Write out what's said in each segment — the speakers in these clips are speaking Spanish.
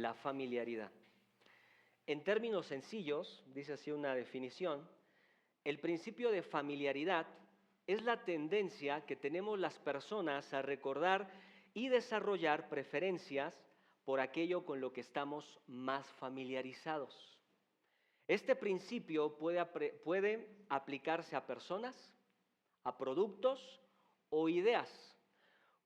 la familiaridad. En términos sencillos, dice así una definición, el principio de familiaridad es la tendencia que tenemos las personas a recordar y desarrollar preferencias por aquello con lo que estamos más familiarizados. Este principio puede aplicarse a personas, a productos o ideas.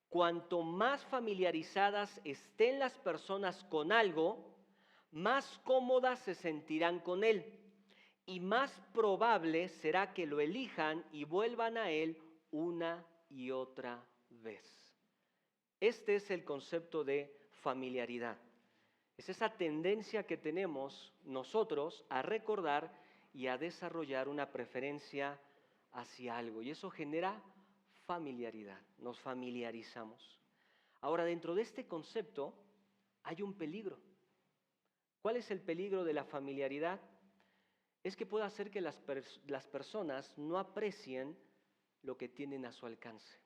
Cuanto más familiarizadas estén las personas con algo, más cómodas se sentirán con él y más probable será que lo elijan y vuelvan a él una y otra vez. Este es el concepto de familiaridad. Es esa tendencia que tenemos nosotros a recordar y a desarrollar una preferencia hacia algo. Y eso genera familiaridad, nos familiarizamos. Ahora, dentro de este concepto hay un peligro. ¿Cuál es el peligro de la familiaridad? Es que puede hacer que las personas no aprecien lo que tienen a su alcance.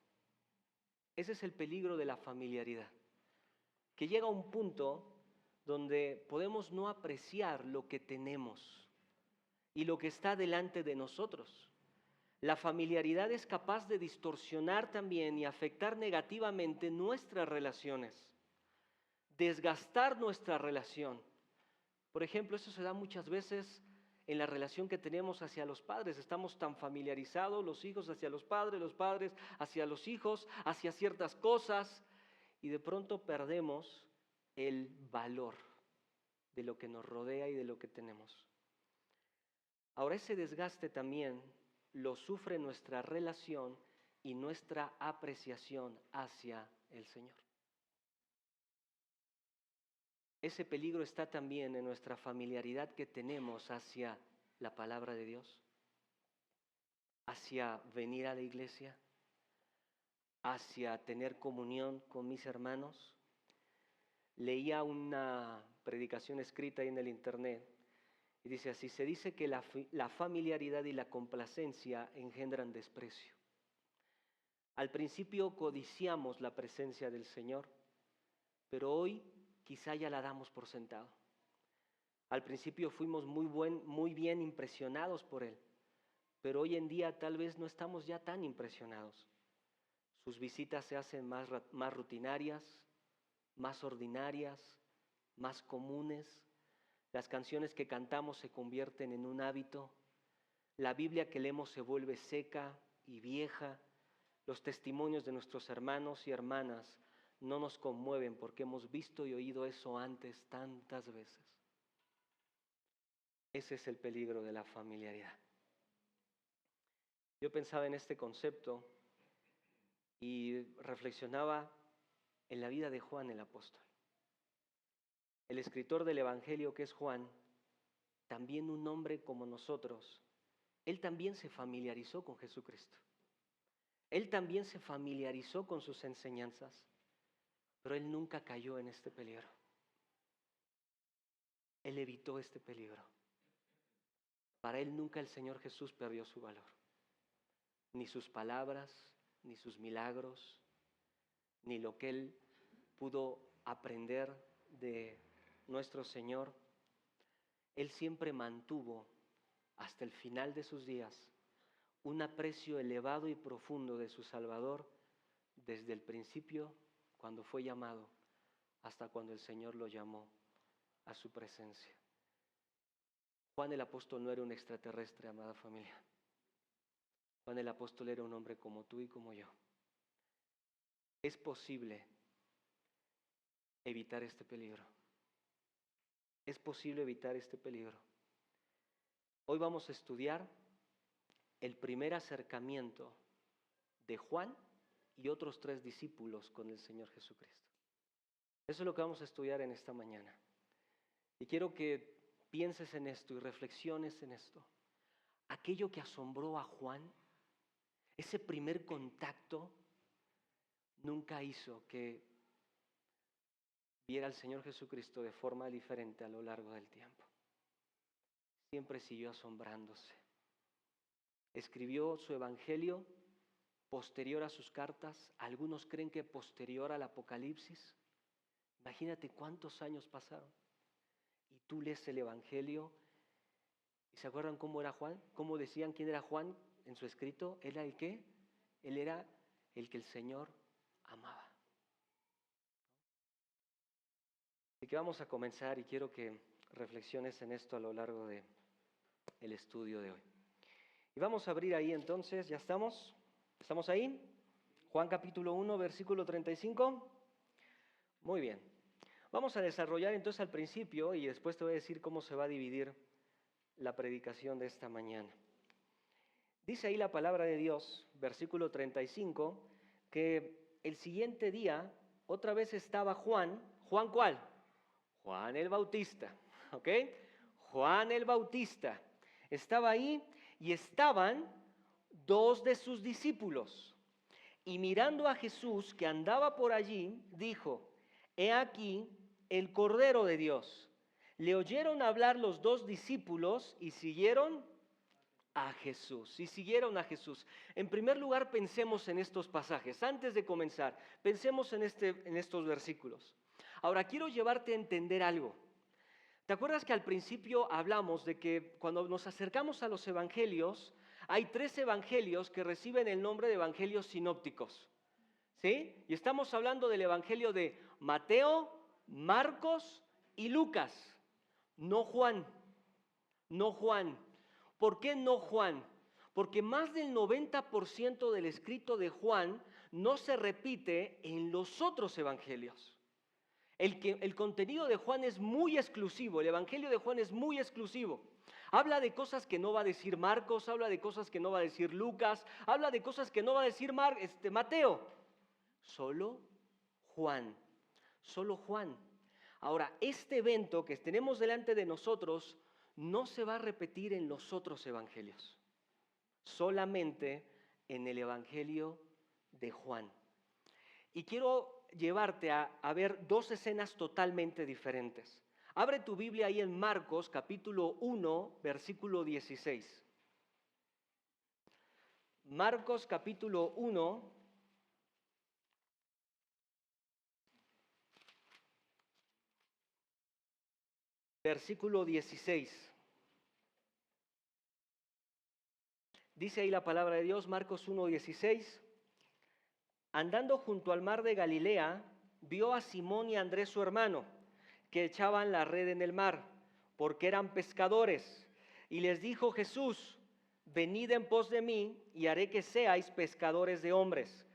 Ese es el peligro de la familiaridad, que llega a un punto donde podemos no apreciar lo que tenemos y lo que está delante de nosotros. La familiaridad es capaz de distorsionar también y afectar negativamente nuestras relaciones, desgastar nuestra relación. Por ejemplo, eso se da muchas veces en la relación que tenemos hacia los padres. Estamos tan familiarizados, los hijos hacia los padres hacia los hijos, hacia ciertas cosas, y de pronto perdemos el valor de lo que nos rodea y de lo que tenemos. Ahora, ese desgaste también lo sufre nuestra relación y nuestra apreciación hacia el Señor. Ese peligro está también en nuestra familiaridad que tenemos hacia la palabra de Dios, hacia venir a la iglesia, hacia tener comunión con mis hermanos. Leía una predicación escrita ahí en el internet y dice así: se dice que la familiaridad y la complacencia engendran desprecio. Al principio codiciamos la presencia del Señor, pero hoy quizá ya la damos por sentado. Al principio fuimos muy bien impresionados por Él, pero hoy en día tal vez no estamos ya tan impresionados. Sus visitas se hacen más rutinarias, más ordinarias, más comunes. Las canciones que cantamos se convierten en un hábito. La Biblia que leemos se vuelve seca y vieja. Los testimonios de nuestros hermanos y hermanas no nos conmueven porque hemos visto y oído eso antes tantas veces. Ese es el peligro de la familiaridad. Yo pensaba en este concepto y reflexionaba en la vida de Juan el apóstol. El escritor del Evangelio, que es Juan, también un hombre como nosotros, él también se familiarizó con Jesucristo. Él también se familiarizó con sus enseñanzas, pero él nunca cayó en este peligro. Él evitó este peligro. Para él nunca el Señor Jesús perdió su valor. Ni sus palabras, ni sus milagros, ni lo que él pudo aprender de nuestro Señor. Él siempre mantuvo hasta el final de sus días un aprecio elevado y profundo de su Salvador desde el principio, cuando fue llamado, hasta cuando el Señor lo llamó a su presencia. Juan el apóstol no era un extraterrestre, amada familia. Juan el apóstol era un hombre como tú y como yo. Es posible evitar este peligro. Es posible evitar este peligro. Hoy vamos a estudiar el primer acercamiento de Juan y otros 3 discípulos con el Señor Jesucristo. Eso es lo que vamos a estudiar en esta mañana. Y quiero que pienses en esto y reflexiones en esto. Aquello que asombró a Juan, ese primer contacto, nunca hizo que viera al Señor Jesucristo de forma diferente a lo largo del tiempo. Siempre siguió asombrándose. Escribió su evangelio posterior a sus cartas. Algunos creen que posterior al Apocalipsis. Imagínate cuántos años pasaron. Y tú lees el Evangelio. ¿Y se acuerdan cómo era Juan? ¿Cómo decían quién era Juan en su escrito? ¿Era el qué? Él era el que el Señor amaba. Así que vamos a comenzar y quiero que reflexiones en esto a lo largo del estudio de hoy. Y vamos a abrir ahí entonces, ¿ya estamos? ¿Estamos ahí? Juan capítulo 1, versículo 35. Muy bien. Vamos a desarrollar entonces al principio y después te voy a decir cómo se va a dividir la predicación de esta mañana. Dice ahí la palabra de Dios, versículo 35, que el siguiente día otra vez estaba Juan. ¿Juan cuál? Juan el Bautista, ¿ok? Juan el Bautista. Estaba ahí y estaban dos de sus discípulos. Y mirando a Jesús que andaba por allí, dijo: He aquí el Cordero de Dios. Le oyeron hablar los dos discípulos y siguieron a Jesús. Y siguieron a Jesús. En primer lugar, pensemos en estos pasajes. Antes de comenzar, pensemos en estos versículos. Ahora, quiero llevarte a entender algo. ¿Te acuerdas que al principio hablamos de que cuando nos acercamos a los evangelios, hay 3 evangelios que reciben el nombre de evangelios sinópticos? ¿Sí? Y estamos hablando del evangelio de Mateo, Marcos y Lucas. No Juan. No Juan. ¿Por qué no Juan? Porque más del 90% del escrito de Juan no se repite en los otros evangelios. El contenido de Juan es muy exclusivo, el evangelio de Juan es muy exclusivo. Habla de cosas que no va a decir Marcos, habla de cosas que no va a decir Lucas, habla de cosas que no va a decir Mateo. Solo Juan, solo Juan. Ahora, este evento que tenemos delante de nosotros no se va a repetir en los otros evangelios, solamente en el evangelio de Juan. Y quiero llevarte a ver 2 escenas totalmente diferentes. Abre tu Biblia ahí en Marcos capítulo 1, versículo 16. Marcos capítulo 1, versículo 16. Dice ahí la palabra de Dios, Marcos 1, 16. Andando junto al mar de Galilea, vio a Simón y a Andrés su hermano, que echaban la red en el mar, porque eran pescadores. Y les dijo Jesús: venid en pos de mí, y haré que seáis pescadores de hombres.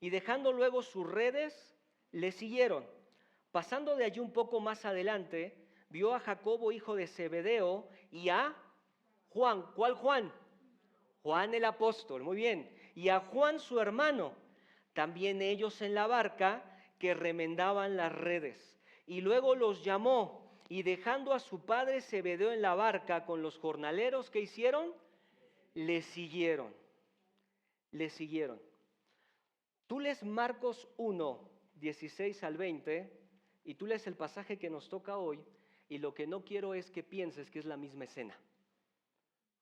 Y dejando luego sus redes, le siguieron. Pasando de allí un poco más adelante, vio a Jacobo, hijo de Zebedeo, y a Juan. ¿Cuál Juan? Juan el apóstol, muy bien. Y a Juan su hermano, también ellos en la barca, que remendaban las redes. Y luego los llamó, y dejando a su padre Zebedeo en la barca con los jornaleros, ¿qué hicieron? Le siguieron. Le siguieron. Tú lees Marcos 1, 16 al 20, y tú lees el pasaje que nos toca hoy, y lo que no quiero es que pienses que es la misma escena.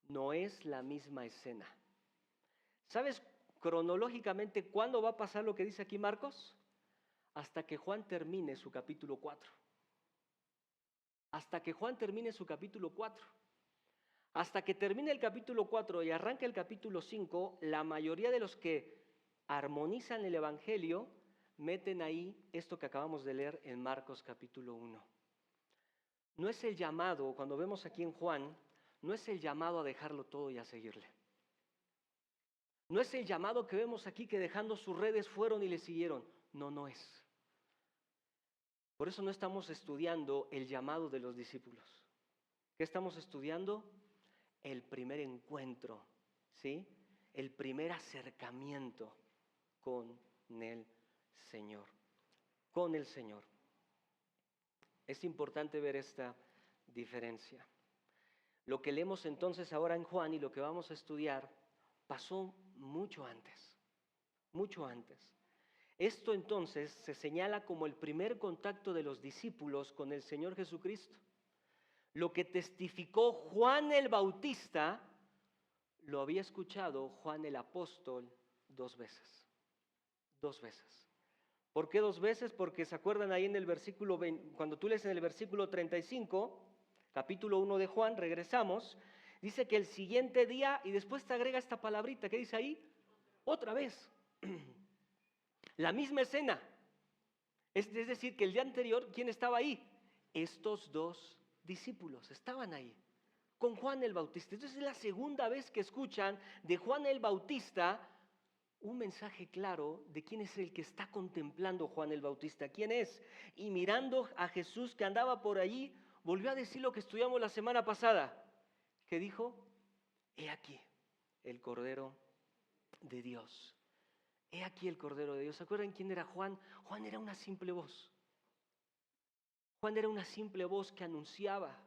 No es la misma escena. ¿Sabes cronológicamente cuándo va a pasar lo que dice aquí Marcos? Hasta que Juan termine su capítulo 4. Hasta que Juan termine su capítulo 4. Hasta que termine el capítulo 4 y arranque el capítulo 5, la mayoría de los que armonizan el Evangelio meten ahí esto que acabamos de leer en Marcos capítulo 1. No es el llamado, cuando vemos aquí en Juan, no es el llamado a dejarlo todo y a seguirle. No es el llamado que vemos aquí que dejando sus redes fueron y le siguieron. No, no es. Por eso no estamos estudiando el llamado de los discípulos. ¿Qué estamos estudiando? El primer encuentro, ¿sí? El primer acercamiento con el Señor. Con el Señor. Es importante ver esta diferencia. Lo que leemos entonces ahora en Juan y lo que vamos a estudiar pasó mucho antes, mucho antes. Esto entonces se señala como el primer contacto de los discípulos con el Señor Jesucristo. Lo que testificó Juan el Bautista, lo había escuchado Juan el Apóstol 2 veces. 2 veces. ¿Por qué 2 veces? Porque se acuerdan ahí en el versículo 20, cuando tú lees en el versículo 35, capítulo 1 de Juan, regresamos, dice que el siguiente día, y después te agrega esta palabrita, ¿qué dice ahí? Otra vez. La misma escena. Es decir, que el día anterior, ¿quién estaba ahí? Estos dos discípulos estaban ahí, con Juan el Bautista. Entonces es la segunda vez que escuchan de Juan el Bautista un mensaje claro de quién es el que está contemplando Juan el Bautista, quién es. Y mirando a Jesús que andaba por allí, volvió a decir lo que estudiamos la semana pasada, que dijo, he aquí el Cordero de Dios. He aquí el Cordero de Dios. ¿Se acuerdan quién era Juan? Juan era una simple voz. Juan era una simple voz que anunciaba,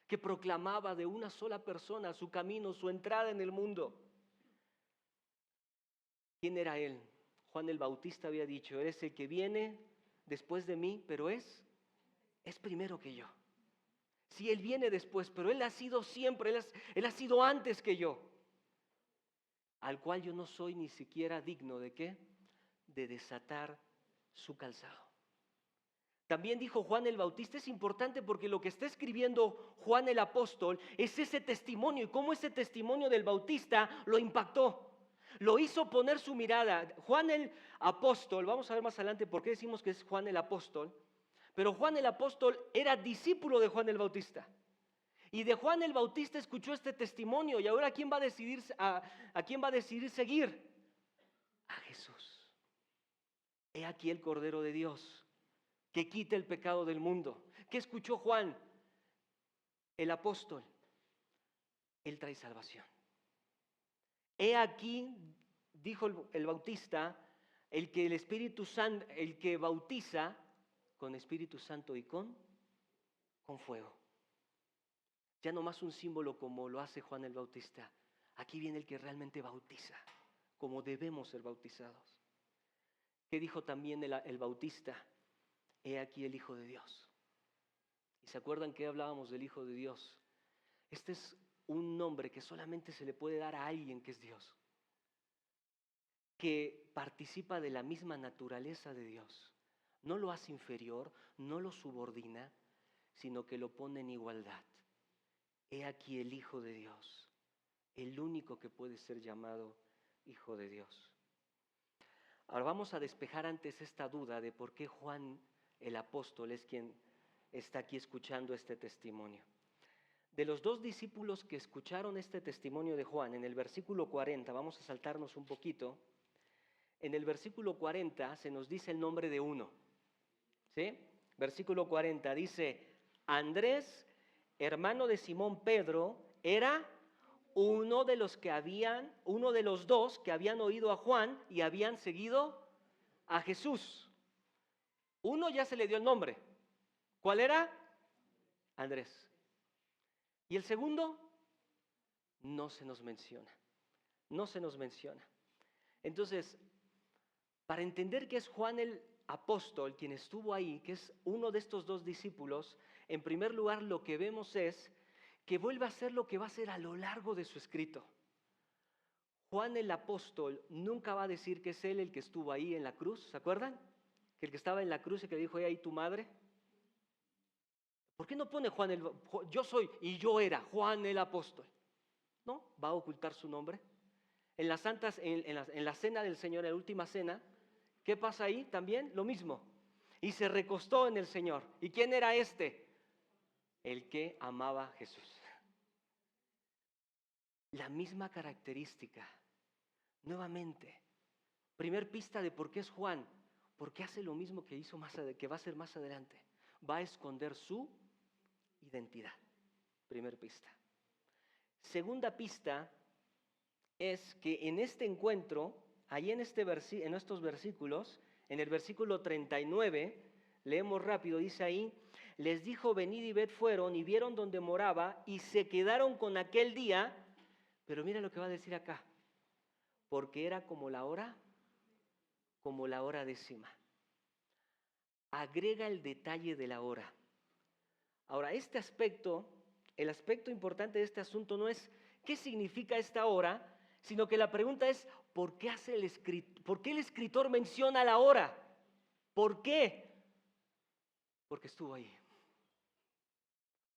que proclamaba de una sola persona su camino, su entrada en el mundo. ¿Quién era él? Juan el Bautista había dicho, eres el que viene después de mí, pero es primero que yo. Sí, él viene después, pero él ha sido siempre, él ha sido antes que yo, al cual yo no soy ni siquiera digno de ¿qué? De desatar su calzado. También dijo Juan el Bautista, es importante porque lo que está escribiendo Juan el apóstol es ese testimonio y cómo ese testimonio del Bautista lo impactó. Lo hizo poner su mirada. Juan el apóstol, vamos a ver más adelante por qué decimos que es Juan el apóstol, pero Juan el apóstol era discípulo de Juan el Bautista. Y de Juan el Bautista escuchó este testimonio y ahora ¿quién va a decidir, a quién va a decidir seguir? A Jesús. He aquí el Cordero de Dios que quita el pecado del mundo. ¿Qué escuchó Juan el apóstol? Él trae salvación. He aquí, dijo el Bautista, el que el Espíritu Santo, el que bautiza con Espíritu Santo y con fuego. Ya no más un símbolo como lo hace Juan el Bautista. Aquí viene el que realmente bautiza, como debemos ser bautizados. ¿Qué dijo también el Bautista? He aquí el Hijo de Dios. ¿Y se acuerdan que hablábamos del Hijo de Dios? Este es un nombre que solamente se le puede dar a alguien que es Dios, que participa de la misma naturaleza de Dios. No lo hace inferior, no lo subordina, sino que lo pone en igualdad. He aquí el Hijo de Dios, el único que puede ser llamado Hijo de Dios. Ahora vamos a despejar antes esta duda de por qué Juan el apóstol es quien está aquí escuchando este testimonio. De los dos discípulos que escucharon este testimonio de Juan, en el versículo 40, vamos a saltarnos un poquito, en el versículo 40 se nos dice el nombre de uno, ¿sí? Versículo 40 dice, Andrés, hermano de Simón Pedro, era uno de los dos que habían oído a Juan y habían seguido a Jesús. Uno ya se le dio el nombre. ¿Cuál era? Andrés. ¿Y el segundo? No se nos menciona. No se nos menciona. Entonces, para entender que es Juan el apóstol quien estuvo ahí, que es uno de estos dos discípulos, en primer lugar lo que vemos es que vuelve a hacer lo que va a hacer a lo largo de su escrito. Juan el apóstol nunca va a decir que es él el que estuvo ahí en la cruz, ¿se acuerdan? Que el que estaba en la cruz y que le dijo, ahí tu madre. ¿Por qué no pone yo soy y yo era Juan el apóstol? ¿No? Va a ocultar su nombre. En la cena del Señor, en la última cena, ¿qué pasa ahí? También lo mismo. Y se recostó en el Señor. ¿Y quién era este? El que amaba a Jesús. La misma característica. Nuevamente, primer pista de por qué es Juan. Porque hace lo mismo que que va a hacer más adelante. Va a esconder su identidad. Primer pista. Segunda pista es que en este encuentro, ahí en estos versículos, en el versículo 39, leemos rápido, dice ahí, les dijo, venid y ved fueron y vieron donde moraba y se quedaron con aquel día, pero mira lo que va a decir acá, porque era como la hora 10. Agrega el detalle de la hora. Ahora, el aspecto importante de este asunto no es qué significa esta hora, sino que la pregunta es, ¿por qué el escritor menciona la hora? ¿Por qué? Porque estuvo ahí.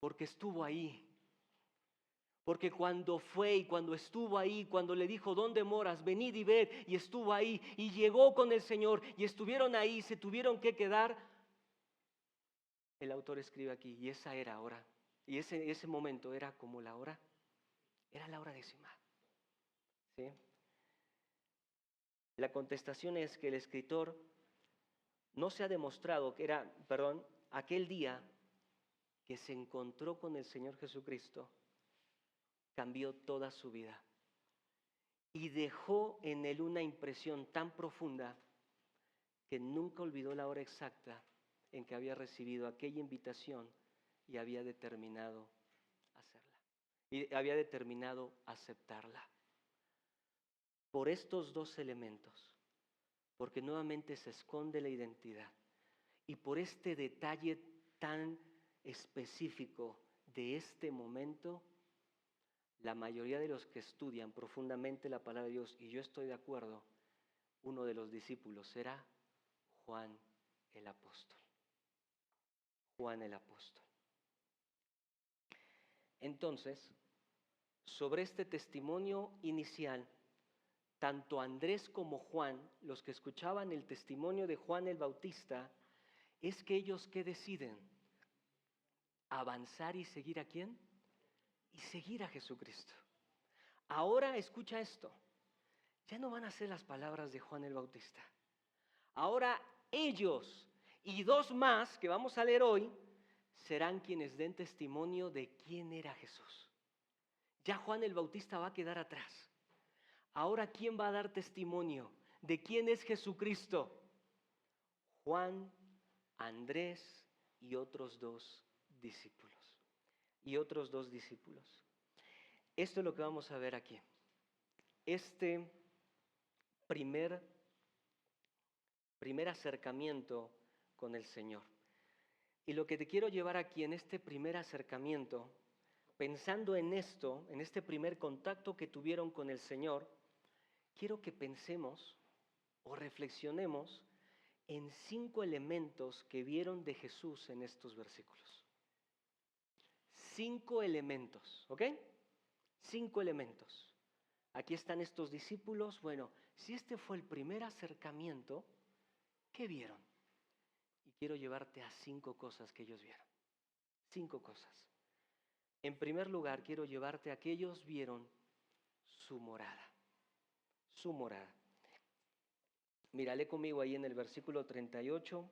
Porque estuvo ahí. Porque cuando fue y cuando estuvo ahí, cuando le dijo, ¿dónde moras? Venid y ved, y estuvo ahí, y llegó con el Señor, y estuvieron ahí, se tuvieron que quedar. El autor escribe aquí, y esa era hora, y ese momento era como la hora, era la hora décima. ¿Sí? La contestación es que el escritor no se ha demostrado que era, aquel día que se encontró con el Señor Jesucristo, cambió toda su vida y dejó en él una impresión tan profunda que nunca olvidó la hora exacta en que había recibido aquella invitación y había determinado hacerla. Y había determinado aceptarla. Por estos dos elementos, porque nuevamente se esconde la identidad y por este detalle tan específico de este momento, la mayoría de los que estudian profundamente la palabra de Dios, y yo estoy de acuerdo, uno de los discípulos era Juan el apóstol. Juan el apóstol. Entonces, sobre este testimonio inicial, tanto Andrés como Juan, los que escuchaban el testimonio de Juan el Bautista, es que ellos ¿qué deciden? Avanzar y seguir ¿a quién? Y seguir a Jesucristo. Ahora escucha esto, ya no van a ser las palabras de Juan el Bautista. Ahora ellos y dos más que vamos a leer hoy serán quienes den testimonio de quién era Jesús. Ya Juan el Bautista va a quedar atrás. Ahora, ¿quién va a dar testimonio de quién es Jesucristo? Juan, Andrés y otros dos discípulos. Esto es lo que vamos a ver aquí. Este primer acercamiento con el Señor. Y lo que te quiero llevar aquí en este primer acercamiento, pensando en esto, en este primer contacto que tuvieron con el Señor, quiero que pensemos o reflexionemos en 5 elementos que vieron de Jesús en estos versículos. 5 elementos, ¿ok? 5 elementos. Aquí están estos discípulos. Bueno, si este fue el primer acercamiento, ¿qué vieron? Y quiero llevarte a 5 cosas que ellos vieron. 5 cosas. En primer lugar, quiero llevarte a que ellos vieron su morada. Su morada. Mírale conmigo ahí en el versículo 38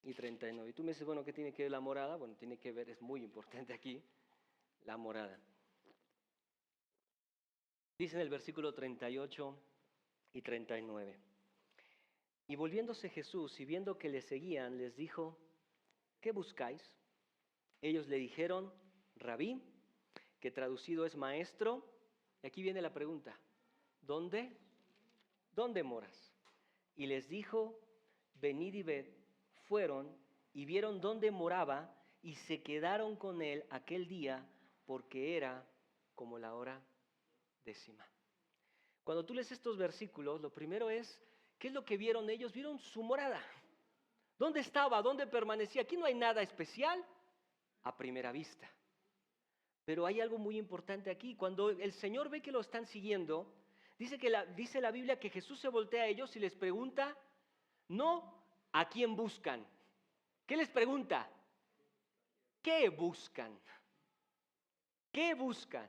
y 39. Y tú me dices, bueno, ¿qué tiene que ver la morada? Bueno, tiene que ver, es muy importante aquí, la morada. Dice en el versículo 38 y 39. Y volviéndose Jesús y viendo que le seguían, les dijo, ¿qué buscáis? Ellos le dijeron, Rabí, que traducido es maestro. Y aquí viene la pregunta, ¿dónde moras? Y les dijo, venid y ved. Fueron y vieron dónde moraba y se quedaron con él aquel día porque era como la hora décima. Cuando tú lees estos versículos, lo primero es, ¿qué es lo que vieron ellos? Vieron su morada. ¿Dónde estaba? ¿Dónde permanecía? Aquí no hay nada especial a primera vista. Pero hay algo muy importante aquí. Cuando el Señor ve que lo están siguiendo, dice la Biblia que Jesús se voltea a ellos y les pregunta, no a quién buscan. ¿Qué les pregunta? ¿Qué buscan? ¿Qué buscan?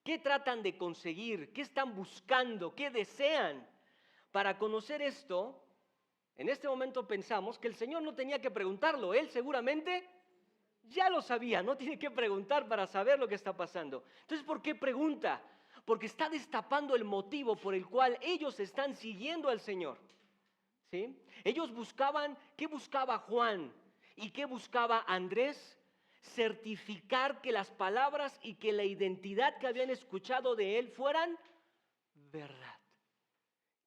¿Qué tratan de conseguir? ¿Qué están buscando? ¿Qué desean? Para conocer esto, en este momento pensamos que el Señor no tenía que preguntarlo. Él seguramente ya lo sabía, no tiene que preguntar para saber lo que está pasando. Entonces, ¿por qué pregunta? Porque está destapando el motivo por el cual ellos están siguiendo al Señor. ¿Sí? Ellos buscaban, ¿qué buscaba Juan? ¿Y qué buscaba Andrés? Certificar que las palabras y que la identidad que habían escuchado de él fueran verdad.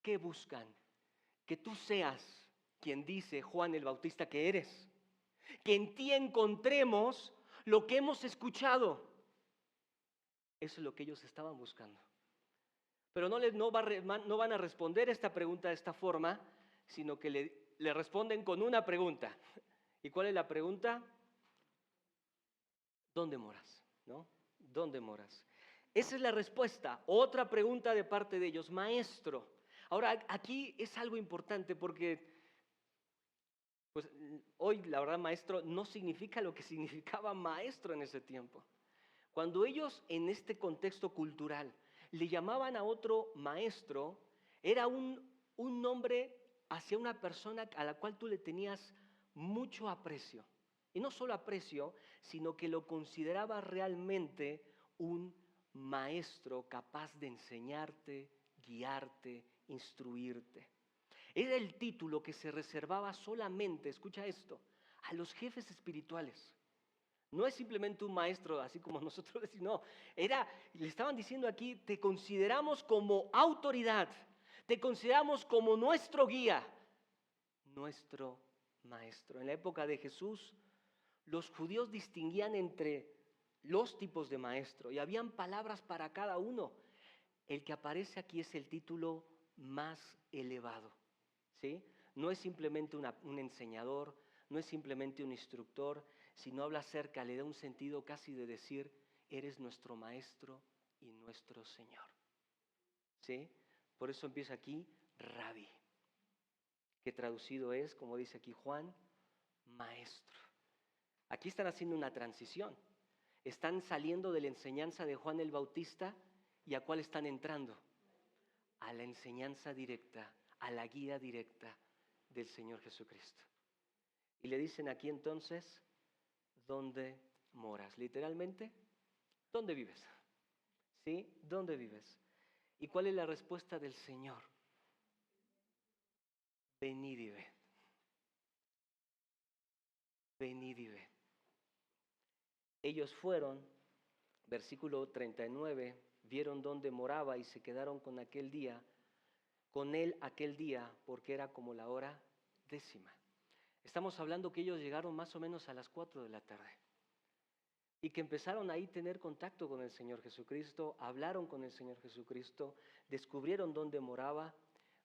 ¿Qué buscan? Que tú seas quien dice Juan el Bautista que eres. Que en ti encontremos lo que hemos escuchado. Eso es lo que ellos estaban buscando. Pero no van a responder esta pregunta de esta forma, sino que le responden con una pregunta. ¿Y cuál es la pregunta? ¿Dónde moras? ¿No? ¿Dónde moras? Esa es la respuesta. Otra pregunta de parte de ellos, maestro. Ahora, aquí es algo importante porque pues, hoy la verdad maestro no significa lo que significaba maestro en ese tiempo. Cuando ellos en este contexto cultural le llamaban a otro maestro, era un nombre hacia una persona a la cual tú le tenías mucho aprecio. Y no solo aprecio, sino que lo consideraba realmente un maestro capaz de enseñarte, guiarte, instruirte. Era el título que se reservaba solamente, escucha esto, a los jefes espirituales. No es simplemente un maestro, así como nosotros decimos, no, le estaban diciendo aquí, te consideramos como autoridad, te consideramos como nuestro guía, nuestro maestro. En la época de Jesús, los judíos distinguían entre los tipos de maestro y habían palabras para cada uno. El que aparece aquí es el título más elevado, ¿sí? No es simplemente un enseñador, no es simplemente un instructor, sino habla acerca, le da un sentido casi de decir, eres nuestro maestro y nuestro Señor, ¿sí? Por eso empieza aquí, Rabí, que traducido es, como dice aquí Juan, maestro. Aquí están haciendo una transición. Están saliendo de la enseñanza de Juan el Bautista y ¿a cuál están entrando? A la enseñanza directa, a la guía directa del Señor Jesucristo. Y le dicen aquí entonces, ¿dónde moras? Literalmente, ¿dónde vives? ¿Sí? ¿Dónde vives? ¿Y cuál es la respuesta del Señor? Venid y ved. Venid y ved. Ellos fueron, versículo 39, vieron dónde moraba y se quedaron con él aquel día, porque era como la hora 10. Estamos hablando que ellos llegaron más o menos a las 4 de la tarde y que empezaron ahí a tener contacto con el Señor Jesucristo, hablaron con el Señor Jesucristo, descubrieron dónde moraba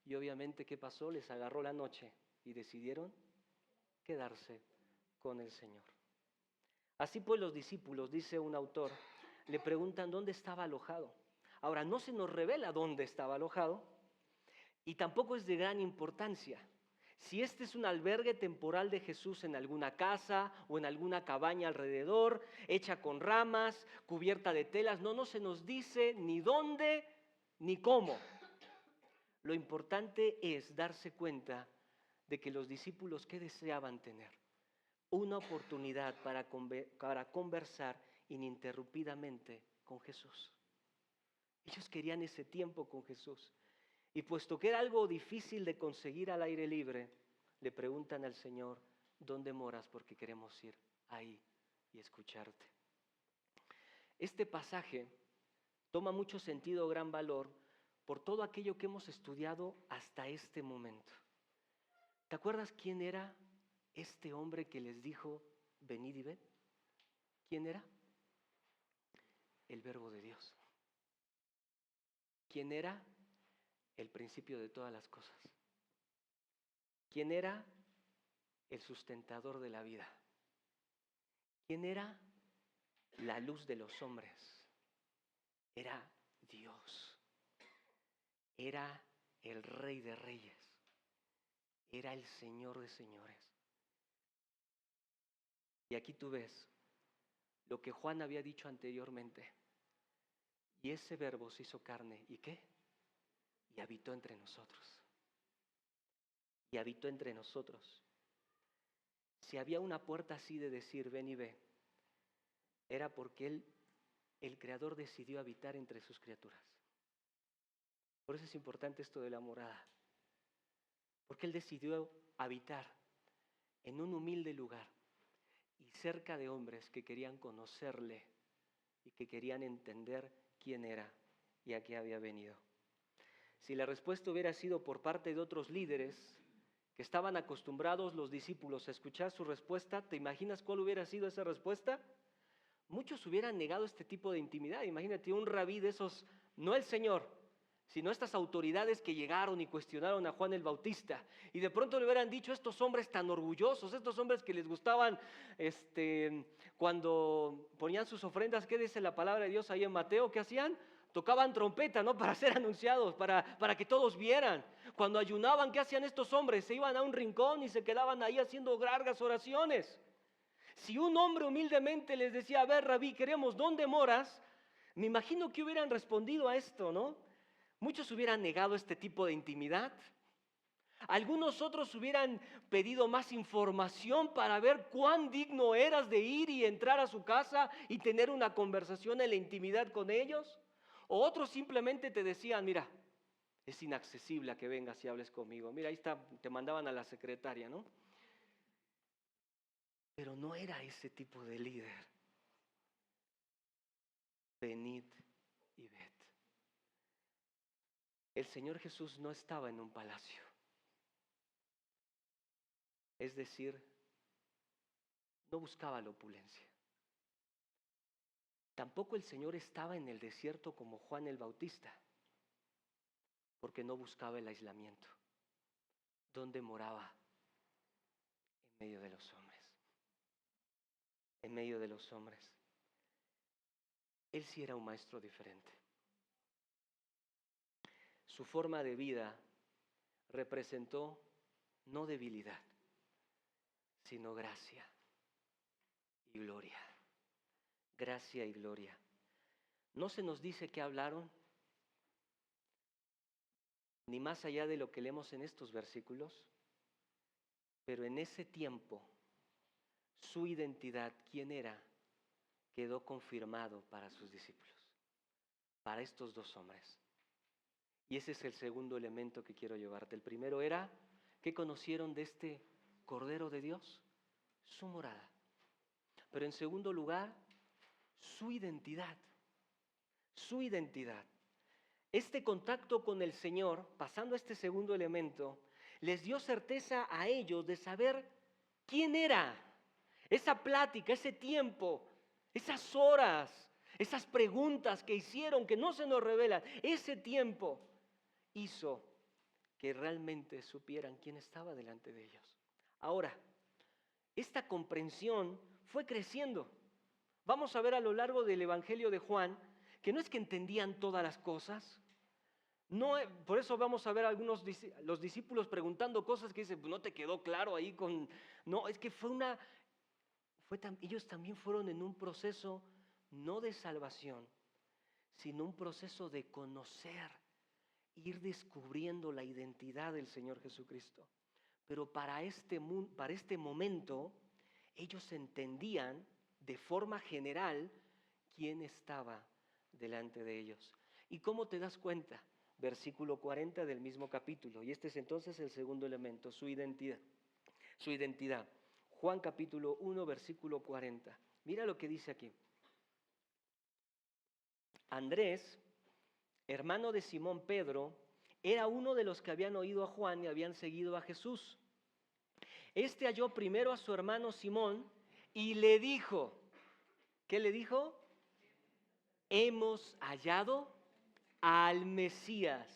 y obviamente ¿qué pasó? Les agarró la noche y decidieron quedarse con el Señor. Así pues los discípulos, dice un autor, le preguntan dónde estaba alojado. Ahora, no se nos revela dónde estaba alojado y tampoco es de gran importancia. Si este es un albergue temporal de Jesús en alguna casa o en alguna cabaña alrededor, hecha con ramas, cubierta de telas, no se nos dice ni dónde ni cómo. Lo importante es darse cuenta de que los discípulos, ¿qué deseaban tener? Una oportunidad para conversar ininterrumpidamente con Jesús. Ellos querían ese tiempo con Jesús. Y puesto que era algo difícil de conseguir al aire libre, le preguntan al Señor, ¿dónde moras? Porque queremos ir ahí y escucharte. Este pasaje toma mucho sentido, gran valor, por todo aquello que hemos estudiado hasta este momento. ¿Te acuerdas quién era este hombre que les dijo, venid y ved? ¿Quién era? El Verbo de Dios. ¿Quién era? El principio de todas las cosas. ¿Quién era? El sustentador de la vida. ¿Quién era? La luz de los hombres. Era Dios. Era el Rey de Reyes. Era el Señor de señores. Y aquí tú ves lo que Juan había dicho anteriormente. Y ese verbo se hizo carne. ¿Y qué? Y habitó entre nosotros. Y habitó entre nosotros. Si había una puerta así de decir, ven y ve, era porque Él, el Creador, decidió habitar entre sus criaturas. Por eso es importante esto de la morada. Porque Él decidió habitar en un humilde lugar y cerca de hombres que querían conocerle y que querían entender quién era y a qué había venido. Si la respuesta hubiera sido por parte de otros líderes que estaban acostumbrados los discípulos a escuchar su respuesta, ¿te imaginas cuál hubiera sido esa respuesta? Muchos hubieran negado este tipo de intimidad. Imagínate un rabí de esos, no el Señor, sino estas autoridades que llegaron y cuestionaron a Juan el Bautista. Y de pronto le hubieran dicho, estos hombres tan orgullosos, estos hombres que les gustaban, cuando ponían sus ofrendas, ¿qué dice la palabra de Dios ahí en Mateo? ¿Qué hacían? Tocaban trompeta, ¿no? Para ser anunciados, para que todos vieran. Cuando ayunaban, ¿qué hacían estos hombres? Se iban a un rincón y se quedaban ahí haciendo largas oraciones. Si un hombre humildemente les decía, a ver, Rabí, queremos, ¿dónde moras? Me imagino que hubieran respondido a esto, ¿no? Muchos hubieran negado este tipo de intimidad. Algunos otros hubieran pedido más información para ver cuán digno eras de ir y entrar a su casa y tener una conversación en la intimidad con ellos. O otros simplemente te decían, mira, es inaccesible a que vengas y hables conmigo. Mira, ahí está, te mandaban a la secretaria, ¿no? Pero no era ese tipo de líder. Venid y ved. El Señor Jesús no estaba en un palacio. Es decir, no buscaba la opulencia. Tampoco el Señor estaba en el desierto como Juan el Bautista, porque no buscaba el aislamiento. ¿Dónde moraba? En medio de los hombres. En medio de los hombres. Él sí era un maestro diferente. Su forma de vida representó no debilidad, sino gracia y gloria. Gracia y gloria. No se nos dice qué hablaron, ni más allá de lo que leemos en estos versículos, pero en ese tiempo su identidad, quién era, quedó confirmado para sus discípulos, para estos dos hombres. Y ese es el segundo elemento que quiero llevarte. El primero era, ¿qué conocieron de este Cordero de Dios? Su morada. Pero en segundo lugar, su identidad. Su identidad. Este contacto con el Señor, pasando a este segundo elemento, les dio certeza a ellos de saber quién era. Esa plática, ese tiempo, esas horas, esas preguntas que hicieron, que no se nos revelan, ese tiempo hizo que realmente supieran quién estaba delante de ellos. Ahora, esta comprensión fue creciendo. Vamos a ver a lo largo del Evangelio de Juan que no es que entendían todas las cosas. No, por eso vamos a ver los discípulos preguntando cosas que dicen, pues no te quedó claro ahí con... No, es que ellos también fueron en un proceso no de salvación, sino un proceso de conocer, ir descubriendo la identidad del Señor Jesucristo. Pero para este momento, ellos entendían de forma general quién estaba delante de ellos. ¿Y cómo te das cuenta? Versículo 40 del mismo capítulo. Y este es entonces el segundo elemento, su identidad. Su identidad. Juan capítulo 1, versículo 40. Mira lo que dice aquí. Andrés, hermano de Simón Pedro, era uno de los que habían oído a Juan y habían seguido a Jesús. Este halló primero a su hermano Simón y le dijo, ¿qué le dijo? Hemos hallado al Mesías,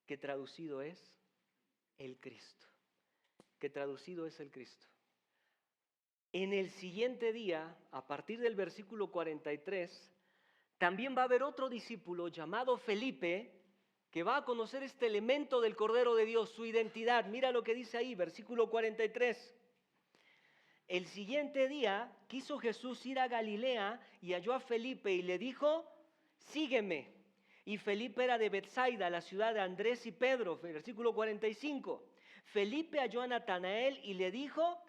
que traducido es el Cristo. Que traducido es el Cristo. En el siguiente día, a partir del versículo 43, también va a haber otro discípulo llamado Felipe, que va a conocer este elemento del Cordero de Dios, su identidad. Mira lo que dice ahí, versículo 43. El siguiente día quiso Jesús ir a Galilea y halló a Felipe y le dijo, sígueme. Y Felipe era de Betsaida, la ciudad de Andrés y Pedro, versículo 45. Felipe halló a Natanael y le dijo,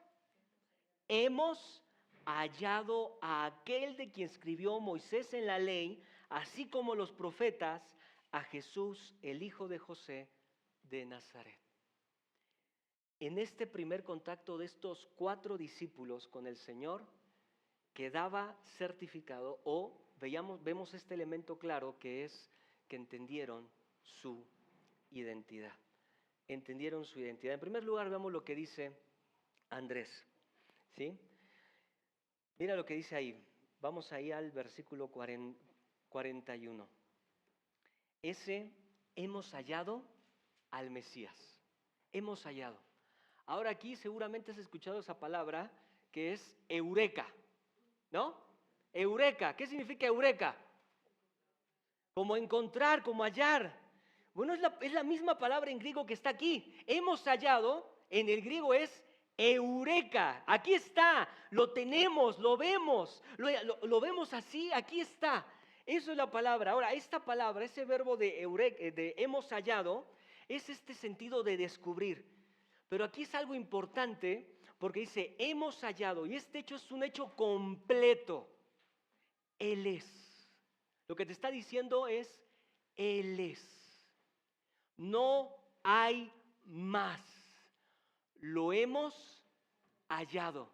hemos hallado a aquel de quien escribió Moisés en la ley, así como los profetas, a Jesús, el hijo de José de Nazaret. En este primer contacto de estos 4 discípulos con el Señor, quedaba certificado o vemos este elemento claro que es que entendieron su identidad. Entendieron su identidad. En primer lugar, veamos lo que dice Andrés. ¿Sí? Mira lo que dice ahí. Vamos ahí al versículo 41. Ese hemos hallado al Mesías. Hemos hallado. Ahora aquí seguramente has escuchado esa palabra que es eureka, ¿no? Eureka, ¿qué significa eureka? Como encontrar, como hallar. Bueno, es la misma palabra en griego que está aquí. Hemos hallado, en el griego es eureka. Aquí está, lo tenemos, lo vemos, lo vemos así, aquí está. Eso es la palabra. Ahora, esta palabra, ese verbo de eureka, de hemos hallado, es este sentido de descubrir. Pero aquí es algo importante porque dice, hemos hallado, y este hecho es un hecho completo. Él es. Lo que te está diciendo es, Él es. No hay más. Lo hemos hallado.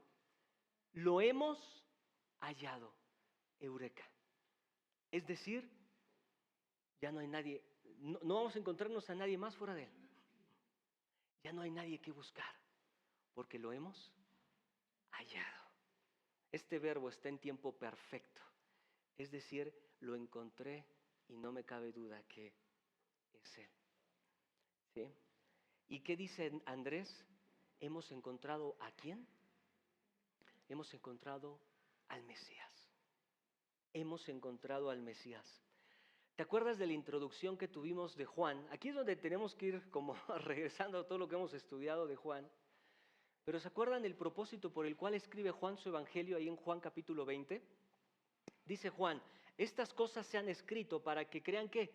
Lo hemos hallado. Eureka. Es decir, ya no hay nadie, no vamos a encontrarnos a nadie más fuera de Él. Ya no hay nadie que buscar, porque lo hemos hallado. Este verbo está en tiempo perfecto. Es decir, lo encontré y no me cabe duda que es Él. ¿Sí? ¿Y qué dice Andrés? ¿Hemos encontrado a quién? Hemos encontrado al Mesías. Hemos encontrado al Mesías. ¿Te acuerdas de la introducción que tuvimos de Juan? Aquí es donde tenemos que ir como regresando a todo lo que hemos estudiado de Juan. Pero ¿se acuerdan del propósito por el cual escribe Juan su evangelio ahí en Juan capítulo 20? Dice Juan, estas cosas se han escrito para que crean que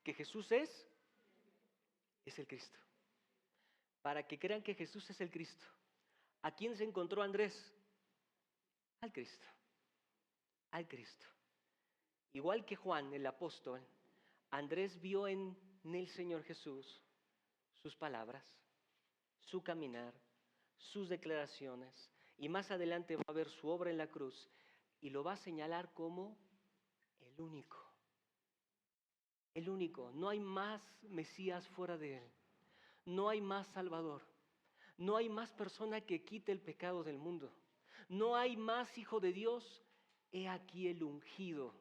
Jesús es el Cristo. Para que crean que Jesús es el Cristo. ¿A quién se encontró Andrés? Al Cristo. Al Cristo. Igual que Juan, el apóstol, Andrés vio en el Señor Jesús sus palabras, su caminar, sus declaraciones, y más adelante va a ver su obra en la cruz y lo va a señalar como el único. El único. No hay más Mesías fuera de Él. No hay más Salvador. No hay más persona que quite el pecado del mundo. No hay más Hijo de Dios. He aquí el ungido.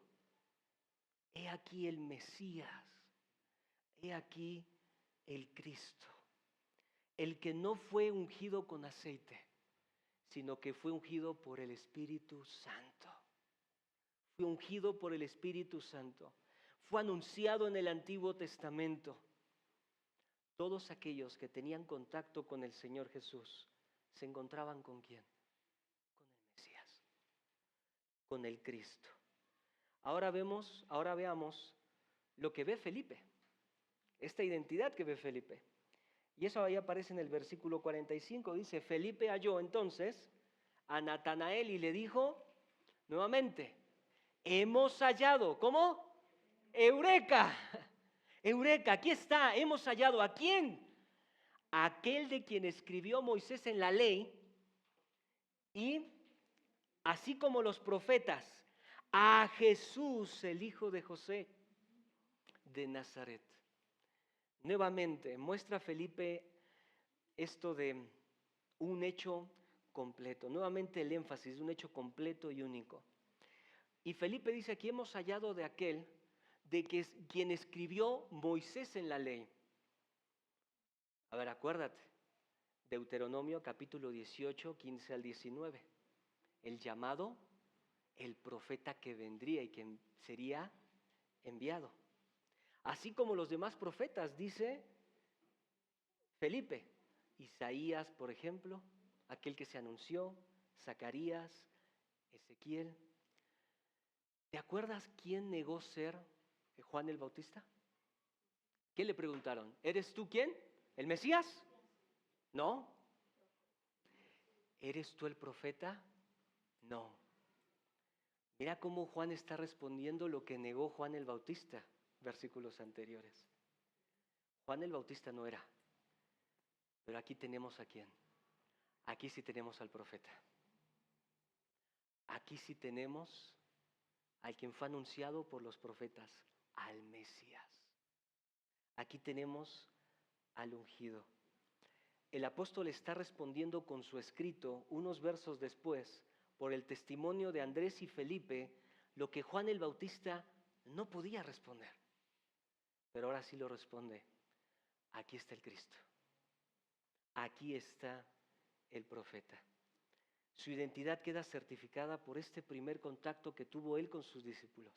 He aquí el Mesías. He aquí el Cristo. El que no fue ungido con aceite, sino que fue ungido por el Espíritu Santo. Fue ungido por el Espíritu Santo. Fue anunciado en el Antiguo Testamento. Todos aquellos que tenían contacto con el Señor Jesús se encontraban ¿con quién? Con el Mesías, con el Cristo. Ahora veamos lo que ve Felipe, esta identidad que ve Felipe. Y eso ahí aparece en el versículo 45, dice, Felipe halló entonces a Natanael y le dijo nuevamente, hemos hallado, ¿cómo? Eureka, Eureka, aquí está, hemos hallado ¿a quién? Aquel de quien escribió Moisés en la ley y así como los profetas, a Jesús, el hijo de José de Nazaret. Nuevamente muestra Felipe esto de un hecho completo, nuevamente el énfasis de un hecho completo y único. Y Felipe dice aquí hemos hallado de aquel de que es quien escribió Moisés en la ley. A ver, acuérdate, Deuteronomio capítulo 18, 15 al 19. El llamado, el profeta que vendría y que sería enviado. Así como los demás profetas, dice Felipe. Isaías, por ejemplo, aquel que se anunció, Zacarías, Ezequiel. ¿Te acuerdas quién negó ser Juan el Bautista? ¿Qué le preguntaron? ¿Eres tú quién? ¿El Mesías? No. ¿Eres tú el profeta? No. Mira cómo Juan está respondiendo lo que negó Juan el Bautista, versículos anteriores. Juan el Bautista no era, pero aquí tenemos a quién. Aquí sí tenemos al profeta. Aquí sí tenemos al quien fue anunciado por los profetas, al Mesías. Aquí tenemos al ungido. El apóstol está respondiendo con su escrito, unos versos después, por el testimonio de Andrés y Felipe, lo que Juan el Bautista no podía responder. Pero ahora sí lo responde, aquí está el Cristo, aquí está el profeta. Su identidad queda certificada por este primer contacto que tuvo él con sus discípulos.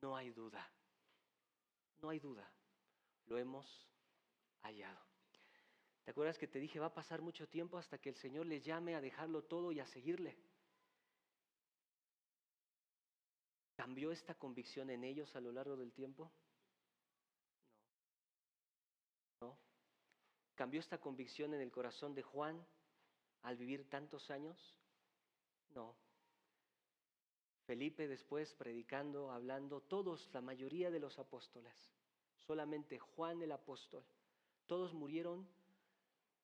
No hay duda, no hay duda, lo hemos hallado. ¿Te acuerdas que te dije, va a pasar mucho tiempo hasta que el Señor les llame a dejarlo todo y a seguirle? ¿Cambió esta convicción en ellos a lo largo del tiempo? No. ¿Cambió esta convicción en el corazón de Juan al vivir tantos años? No. Felipe después predicando, hablando, todos, la mayoría de los apóstoles, solamente Juan el apóstol, todos murieron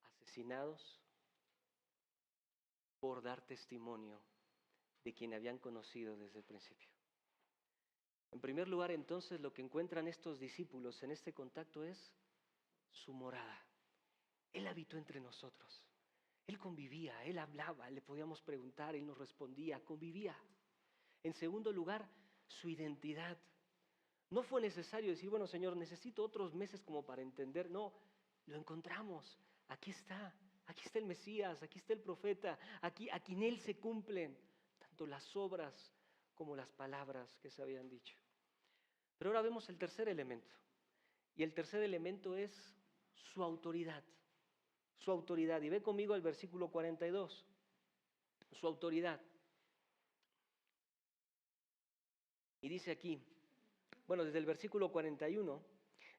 asesinados por dar testimonio de quien habían conocido desde el principio. En primer lugar, entonces, lo que encuentran estos discípulos en este contacto es su morada. Él habitó entre nosotros. Él convivía, Él hablaba, le podíamos preguntar, Él nos respondía, convivía. En segundo lugar, su identidad. No fue necesario decir, bueno, Señor, necesito otros meses como para entender. No, lo encontramos. Aquí está el Mesías, aquí está el profeta, aquí en Él se cumplen tanto las obras como las palabras que se habían dicho. Pero ahora vemos el tercer elemento. Y el tercer elemento es su autoridad. Su autoridad. Y ve conmigo el versículo 42. Su autoridad. Y dice aquí, bueno, desde el versículo 41,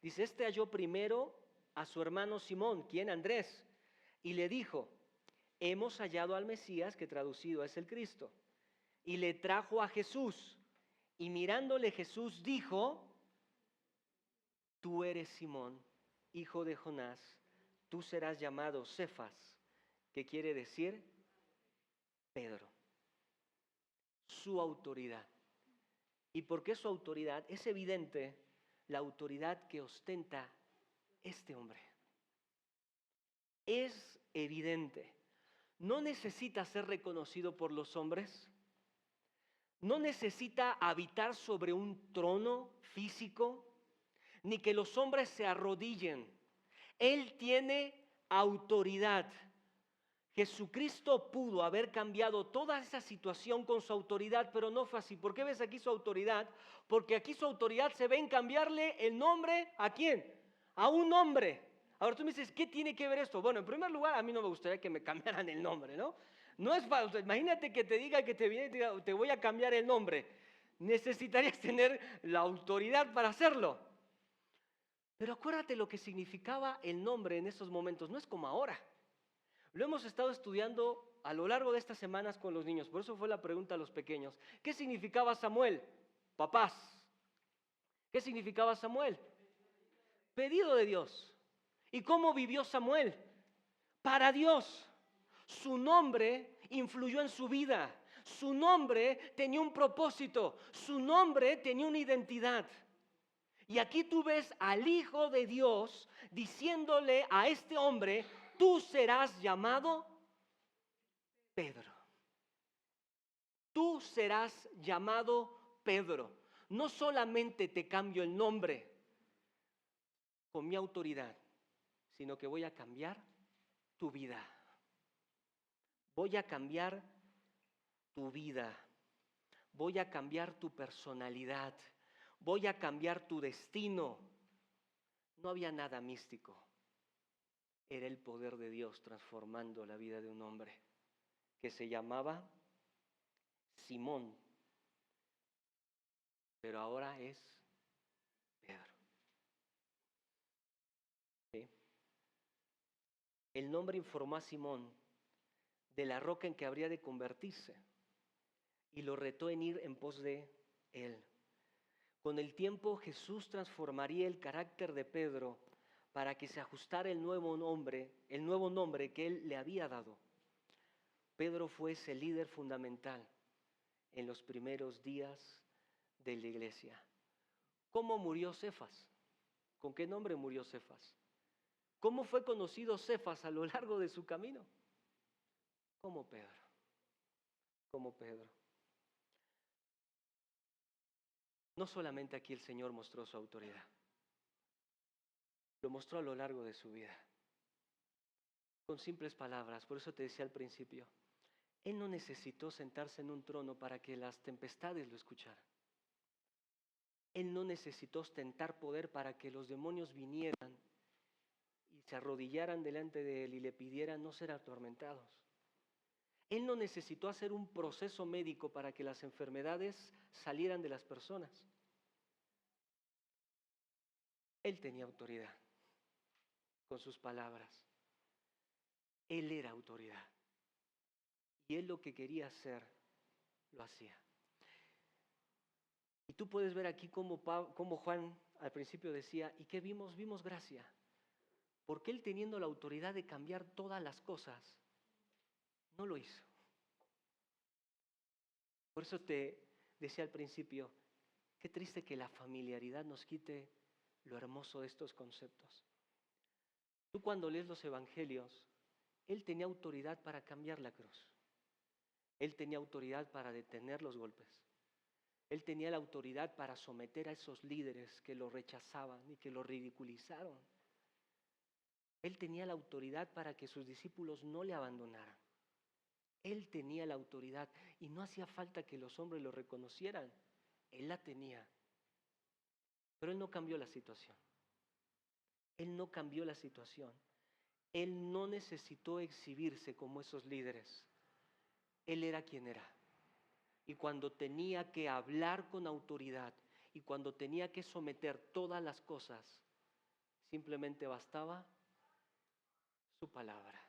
dice, este halló primero a su hermano Simón, ¿quién? Andrés, y le dijo, hemos hallado al Mesías, que traducido es el Cristo, y le trajo a Jesús, y mirándole Jesús dijo, tú eres Simón, hijo de Jonás, tú serás llamado Cefas, que quiere decir Pedro. Su autoridad. ¿Y por qué su autoridad? Es evidente la autoridad que ostenta este hombre. Es evidente. No necesita ser reconocido por los hombres. No necesita habitar sobre un trono físico, ni que los hombres se arrodillen. Él tiene autoridad. Jesucristo pudo haber cambiado toda esa situación con su autoridad, pero no fue así. ¿Por qué ves aquí su autoridad? Porque aquí su autoridad se ve en cambiarle el nombre ¿a quién? A un hombre. Ahora tú me dices, ¿qué tiene que ver esto? Bueno, en primer lugar, a mí no me gustaría que me cambiaran el nombre, ¿no? No es fácil. Imagínate que te diga que te viene y te diga, te voy a cambiar el nombre. Necesitarías tener la autoridad para hacerlo. Pero acuérdate lo que significaba el nombre en esos momentos. No es como ahora. Lo hemos estado estudiando a lo largo de estas semanas con los niños, por eso fue la pregunta a los pequeños. ¿Qué significaba Samuel? Papás. ¿Qué significaba Samuel? Pedido de Dios. ¿Y cómo vivió Samuel? Para Dios. Su nombre influyó en su vida. Su nombre tenía un propósito. Su nombre tenía una identidad. Y aquí tú ves al Hijo de Dios diciéndole a este hombre, tú serás llamado Pedro. Tú serás llamado Pedro. No solamente te cambio el nombre con mi autoridad, sino que voy a cambiar tu vida. Voy a cambiar tu vida. Voy a cambiar tu personalidad. Voy a cambiar tu destino. No había nada místico. Era el poder de Dios transformando la vida de un hombre que se llamaba Simón, pero ahora es Pedro. ¿Sí? El nombre informó a Simón de la roca en que habría de convertirse y lo retó en ir en pos de él. Con el tiempo Jesús transformaría el carácter de Pedro para que se ajustara el nuevo nombre que él le había dado. Pedro fue ese líder fundamental en los primeros días de la iglesia. ¿Cómo murió Cefas? ¿Con qué nombre murió Cefas? ¿Cómo fue conocido Cefas a lo largo de su camino? Como Pedro. Como Pedro. No solamente aquí el Señor mostró su autoridad. lo mostró a lo largo de su vida, con simples palabras. Por eso te decía al principio, Él no necesitó sentarse en un trono para que las tempestades lo escucharan. Él no necesitó ostentar poder para que los demonios vinieran y se arrodillaran delante de Él y le pidieran no ser atormentados. Él no necesitó hacer un proceso médico para que las enfermedades salieran de las personas. Él tenía autoridad con sus palabras. Él era autoridad. Y Él lo que quería hacer, lo hacía. Y tú puedes ver aquí cómo Juan al principio decía, ¿y qué vimos? Vimos gracia. Porque Él, teniendo la autoridad de cambiar todas las cosas, no lo hizo. Por eso te decía al principio, qué triste que la familiaridad nos quite lo hermoso de estos conceptos. Tú cuando lees los evangelios, Él tenía autoridad para cambiar la cruz. Él tenía autoridad para detener los golpes. Él tenía la autoridad para someter a esos líderes que lo rechazaban y que lo ridiculizaron. Él tenía la autoridad para que sus discípulos no le abandonaran. Él tenía la autoridad y no hacía falta que los hombres lo reconocieran. Él la tenía. Pero Él no cambió la situación. Él no cambió la situación. Él no necesitó exhibirse como esos líderes. Él era quien era. Y cuando tenía que hablar con autoridad y cuando tenía que someter todas las cosas, simplemente bastaba su palabra.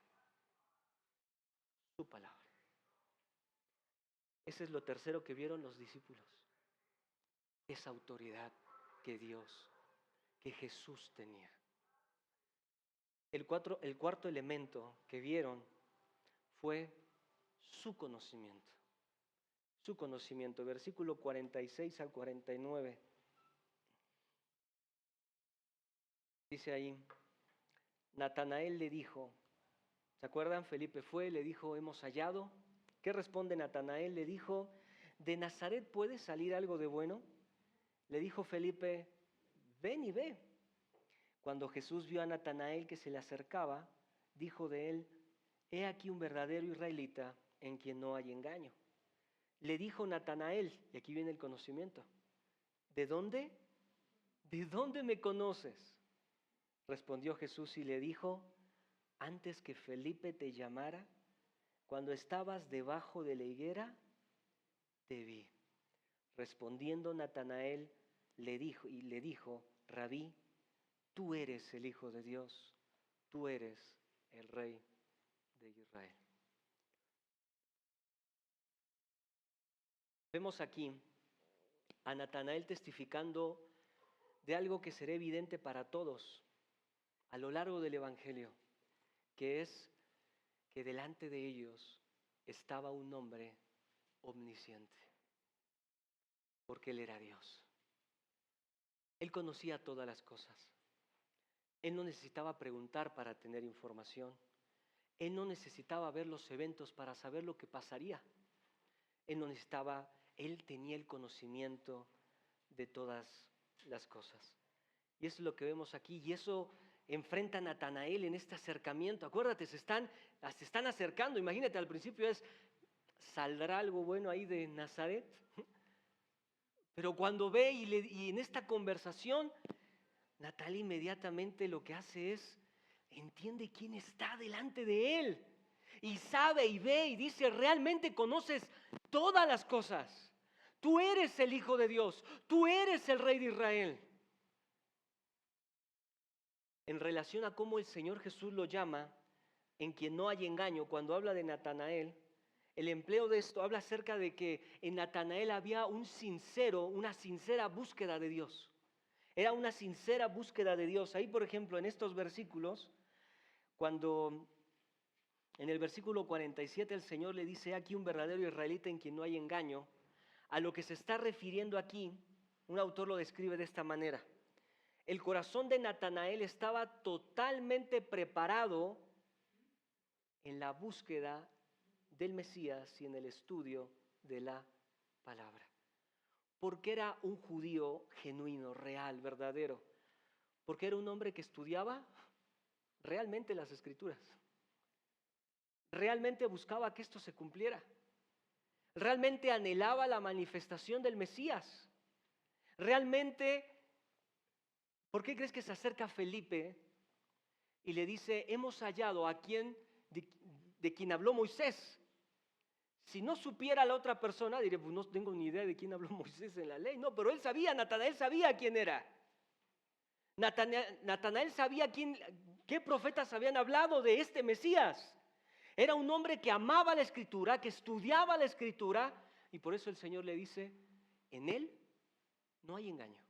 Su palabra. Ese es lo tercero que vieron los discípulos. Esa autoridad que Dios, que Jesús tenía. El cuarto elemento que vieron fue su conocimiento. Su conocimiento, versículo 46 al 49. Dice ahí, Natanael le dijo, ¿se acuerdan? Felipe fue, le dijo, hemos hallado. ¿Qué responde Natanael? Le dijo, ¿de Nazaret puede salir algo de bueno? Le dijo Felipe, ven y ve. Cuando Jesús vio a Natanael que se le acercaba, dijo de él, he aquí un verdadero israelita en quien no hay engaño. Le dijo Natanael, y aquí viene el conocimiento, ¿de dónde? ¿De dónde me conoces? Respondió Jesús y le dijo, antes que Felipe te llamara, cuando estabas debajo de la higuera, te vi. Respondiendo Natanael, le dijo, Rabí, tú eres el Hijo de Dios, tú eres el Rey de Israel. Vemos aquí a Natanael testificando de algo que será evidente para todos a lo largo del Evangelio, que es que delante de ellos estaba un hombre omnisciente, porque Él era Dios. Él conocía todas las cosas. Él no necesitaba preguntar para tener información. Él no necesitaba ver los eventos para saber lo que pasaría. Él tenía el conocimiento de todas las cosas. Y eso es lo que vemos aquí. Y eso enfrenta a Natanael en este acercamiento. Acuérdate, se están acercando. Imagínate, al principio ¿saldrá algo bueno ahí de Nazaret? Pero cuando ve y en esta conversación, Natanael inmediatamente lo que hace es, entiende quién está delante de él. Y sabe y ve y dice, realmente conoces todas las cosas. Tú eres el Hijo de Dios, tú eres el Rey de Israel. En relación a cómo el Señor Jesús lo llama, en quien no hay engaño, cuando habla de Natanael, el empleo de esto habla acerca de que en Natanael había una sincera búsqueda de Dios. Era una sincera búsqueda de Dios. Ahí, por ejemplo, en estos versículos, cuando en el versículo 47 el Señor le dice, aquí un verdadero israelita en quien no hay engaño, a lo que se está refiriendo aquí, un autor lo describe de esta manera. El corazón de Natanael estaba totalmente preparado en la búsqueda del Mesías y en el estudio de la palabra. Porque era un judío genuino, real, verdadero. Porque era un hombre que estudiaba realmente las Escrituras. Realmente buscaba que esto se cumpliera. Realmente anhelaba la manifestación del Mesías. Realmente, ¿por qué crees que se acerca Felipe y le dice, hemos hallado a quien, de quien habló Moisés? Si no supiera la otra persona, diría, pues no tengo ni idea de quién habló Moisés en la ley. No, pero él sabía, Natanael sabía quién era. Natanael sabía qué profetas habían hablado de este Mesías. Era un hombre que amaba la Escritura, que estudiaba la Escritura, y por eso el Señor le dice, en él no hay engaño.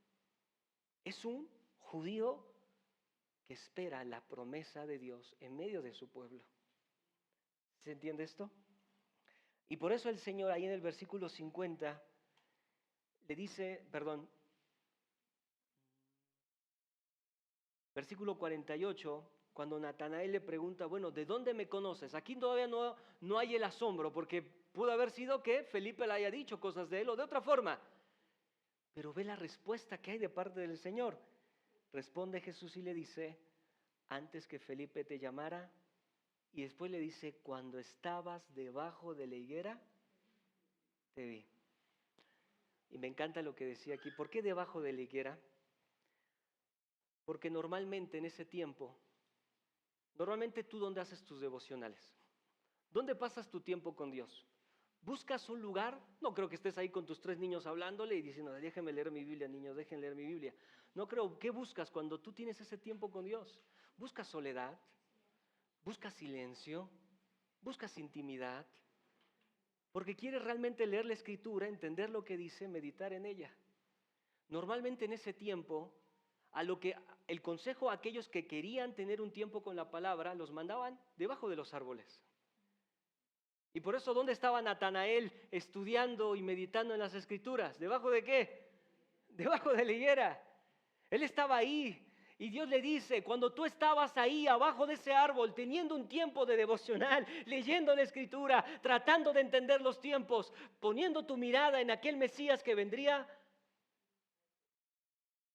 Es un judío que espera la promesa de Dios en medio de su pueblo. ¿Se entiende esto? Y por eso el Señor ahí en el versículo 50 le dice, versículo 48, cuando Natanael le pregunta, bueno, ¿de dónde me conoces? Aquí todavía no hay el asombro, porque pudo haber sido que Felipe le haya dicho cosas de él o de otra forma. Pero ve la respuesta que hay de parte del Señor. Responde Jesús y le dice, antes que Felipe te llamara, y después le dice, cuando estabas debajo de la higuera, te vi. Y me encanta lo que decía aquí. ¿Por qué debajo de la higuera? Porque normalmente en ese tiempo, tú ¿dónde haces tus devocionales? ¿Dónde pasas tu tiempo con Dios? ¿Buscas un lugar? No creo que estés ahí con tus 3 niños hablándole y diciendo, déjenme leer mi Biblia, niños, déjenme leer mi Biblia. No creo. ¿Qué buscas cuando tú tienes ese tiempo con Dios? ¿Buscas soledad? ¿Buscas silencio? ¿Buscas intimidad? Porque quieres realmente leer la Escritura, entender lo que dice, meditar en ella. Normalmente en ese tiempo, el consejo a aquellos que querían tener un tiempo con la palabra, los mandaban debajo de los árboles. Y por eso, ¿dónde estaba Natanael estudiando y meditando en las Escrituras? ¿Debajo de qué? Debajo de la higuera. Él estaba ahí. Y Dios le dice, cuando tú estabas ahí abajo de ese árbol, teniendo un tiempo de devocional, leyendo la Escritura, tratando de entender los tiempos, poniendo tu mirada en aquel Mesías que vendría,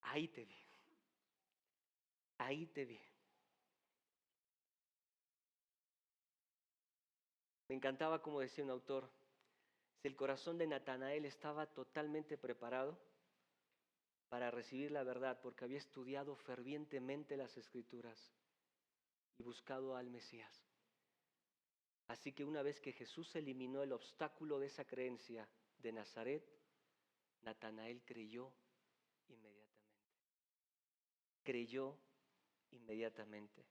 ahí te vi. Ahí te vi. Me encantaba como decía un autor, si el corazón de Natanael estaba totalmente preparado para recibir la verdad, porque había estudiado fervientemente las Escrituras y buscado al Mesías. Así que una vez que Jesús eliminó el obstáculo de esa creencia de Nazaret, Natanael creyó inmediatamente. Creyó inmediatamente.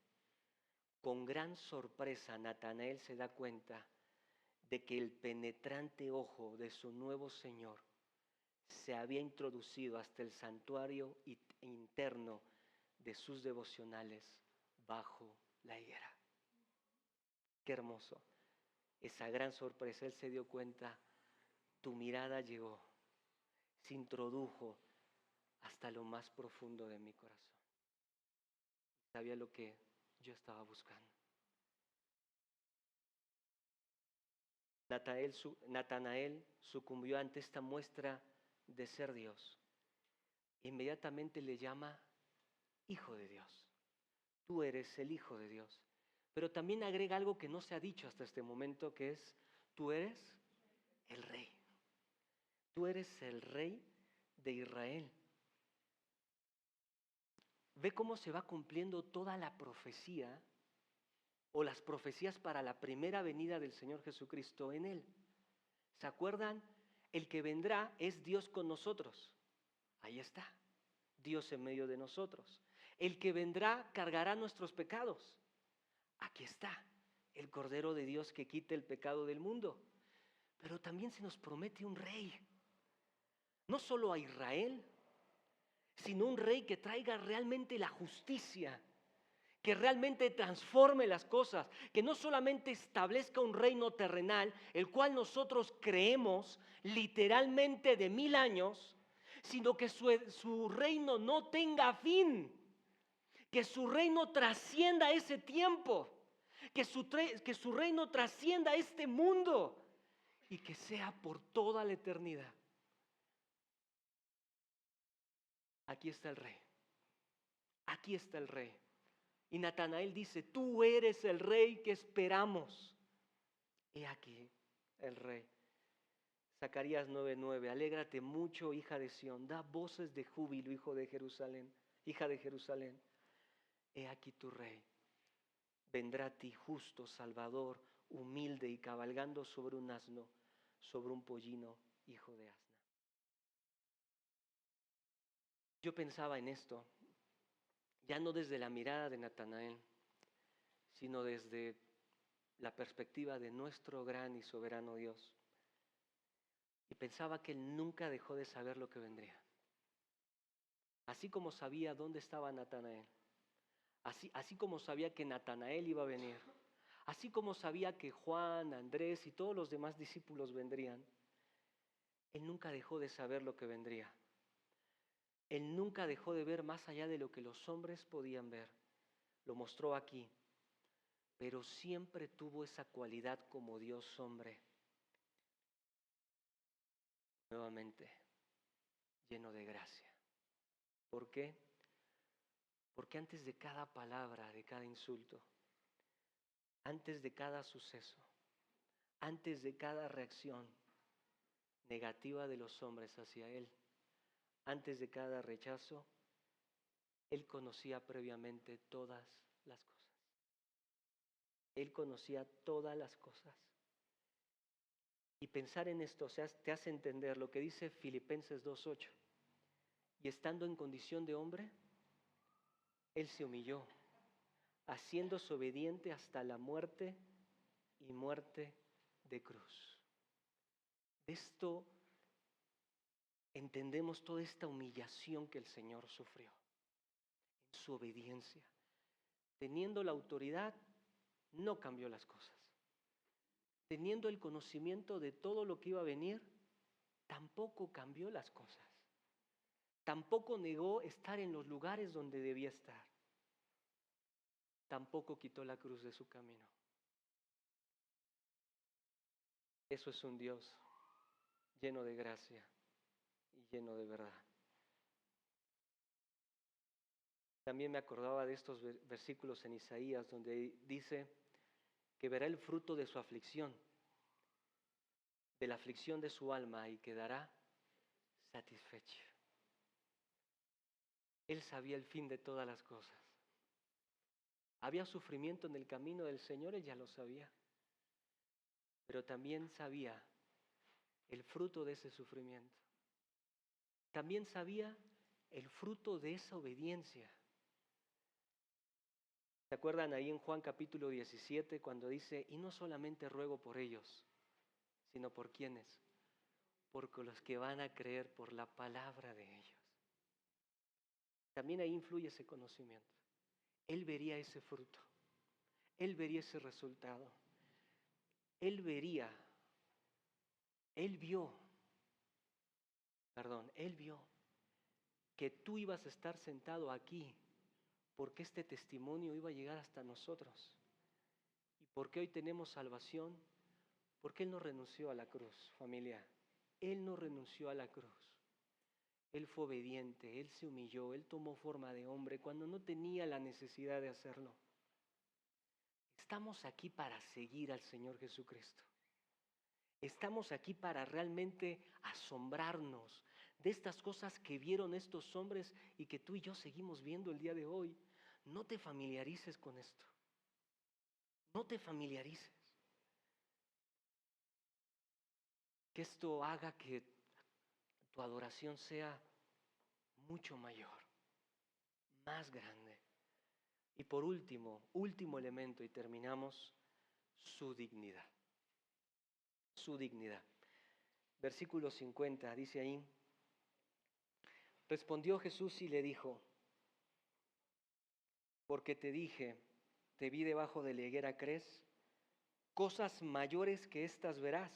Con gran sorpresa, Natanael se da cuenta de que el penetrante ojo de su nuevo Señor se había introducido hasta el santuario interno de sus devocionales bajo la higuera. Qué hermoso. Esa gran sorpresa, él se dio cuenta, tu mirada llegó, se introdujo hasta lo más profundo de mi corazón. Sabía lo que yo estaba buscando. Natanael sucumbió ante esta muestra de ser Dios. Inmediatamente le llama Hijo de Dios. Tú eres el Hijo de Dios. Pero también agrega algo que no se ha dicho hasta este momento, que es, tú eres el Rey. Tú eres el Rey de Israel. Ve cómo se va cumpliendo toda la profecía o las profecías para la primera venida del Señor Jesucristo en Él. ¿Se acuerdan? El que vendrá es Dios con nosotros. Ahí está, Dios en medio de nosotros. El que vendrá cargará nuestros pecados. Aquí está, el Cordero de Dios que quita el pecado del mundo. Pero también se nos promete un rey. No solo a Israel, sino un rey que traiga realmente la justicia, que realmente transforme las cosas, que no solamente establezca un reino terrenal, el cual nosotros creemos literalmente de 1000 años, sino que su reino no tenga fin, que su reino trascienda ese tiempo, que su reino trascienda este mundo y que sea por toda la eternidad. Aquí está el rey. Aquí aquí está el rey. Y Natanael dice, tú eres el rey que esperamos. He aquí el rey. Zacarías 9:9, alégrate mucho, hija de Sión, da voces de júbilo, hija de Jerusalén. He aquí tu rey. Vendrá a ti justo, salvador, humilde y cabalgando sobre un asno, sobre un pollino, hijo de asna. Yo pensaba en esto, ya no desde la mirada de Natanael, sino desde la perspectiva de nuestro gran y soberano Dios. Y pensaba que él nunca dejó de saber lo que vendría. Así como sabía dónde estaba Natanael, así como sabía que Natanael iba a venir, así como sabía que Juan, Andrés y todos los demás discípulos vendrían, él nunca dejó de saber lo que vendría. Él nunca dejó de ver más allá de lo que los hombres podían ver. Lo mostró aquí, pero siempre tuvo esa cualidad como Dios hombre. Nuevamente, lleno de gracia. ¿Por qué? Porque antes de cada palabra, de cada insulto, antes de cada suceso, antes de cada reacción negativa de los hombres hacia él, antes de cada rechazo, él conocía previamente todas las cosas. Él conocía todas las cosas. Y pensar en esto, o sea, te hace entender lo que dice Filipenses 2:8. Y estando en condición de hombre, él se humilló, haciéndose obediente hasta la muerte y muerte de cruz. De esto entendemos toda esta humillación que el Señor sufrió en su obediencia. Teniendo la autoridad, no cambió las cosas. Teniendo el conocimiento de todo lo que iba a venir, tampoco cambió las cosas. Tampoco negó estar en los lugares donde debía estar. Tampoco quitó la cruz de su camino. Eso es un Dios lleno de gracia y lleno de verdad. También me acordaba de estos versículos en Isaías donde dice que verá el fruto de su aflicción, de la aflicción de su alma y quedará satisfecho. Él sabía el fin de todas las cosas. Había sufrimiento en el camino del Señor, él ya lo sabía. Pero también sabía el fruto de ese sufrimiento. También sabía el fruto de esa obediencia. ¿Se acuerdan ahí en Juan capítulo 17 cuando dice, y no solamente ruego por ellos, sino por quienes? Por los que van a creer por la palabra de ellos. También ahí influye ese conocimiento. Él vería ese fruto. Él vería ese resultado. Él vio que tú ibas a estar sentado aquí porque este testimonio iba a llegar hasta nosotros. Y porque hoy tenemos salvación, porque Él no renunció a la cruz, familia. Él no renunció a la cruz. Él fue obediente, Él se humilló, Él tomó forma de hombre cuando no tenía la necesidad de hacerlo. Estamos aquí para seguir al Señor Jesucristo. Estamos aquí para realmente asombrarnos de estas cosas que vieron estos hombres y que tú y yo seguimos viendo el día de hoy. No te familiarices con esto. No te familiarices. Que esto haga que tu adoración sea mucho mayor, más grande. Y por último elemento, y terminamos, su dignidad. Su dignidad. Versículo 50, dice ahí, respondió Jesús y le dijo, porque te dije, te vi debajo de la higuera, ¿crees? Cosas mayores que estas verás.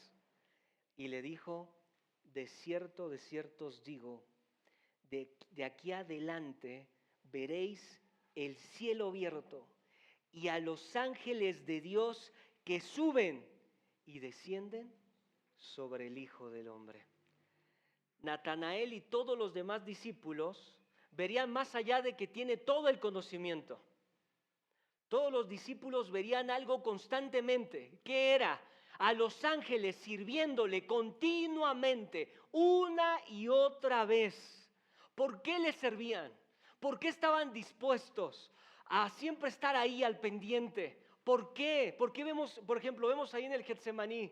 Y le dijo, de cierto os digo, de aquí adelante veréis el cielo abierto y a los ángeles de Dios que suben y descienden sobre el Hijo del Hombre. Natanael y todos los demás discípulos verían más allá de que tiene todo el conocimiento. Todos los discípulos verían algo constantemente. ¿Qué era? A los ángeles sirviéndole continuamente, una y otra vez. ¿Por qué les servían? ¿Por qué estaban dispuestos a siempre estar ahí al pendiente? ¿Por qué? ¿Por qué vemos, por ejemplo, vemos ahí en el Getsemaní,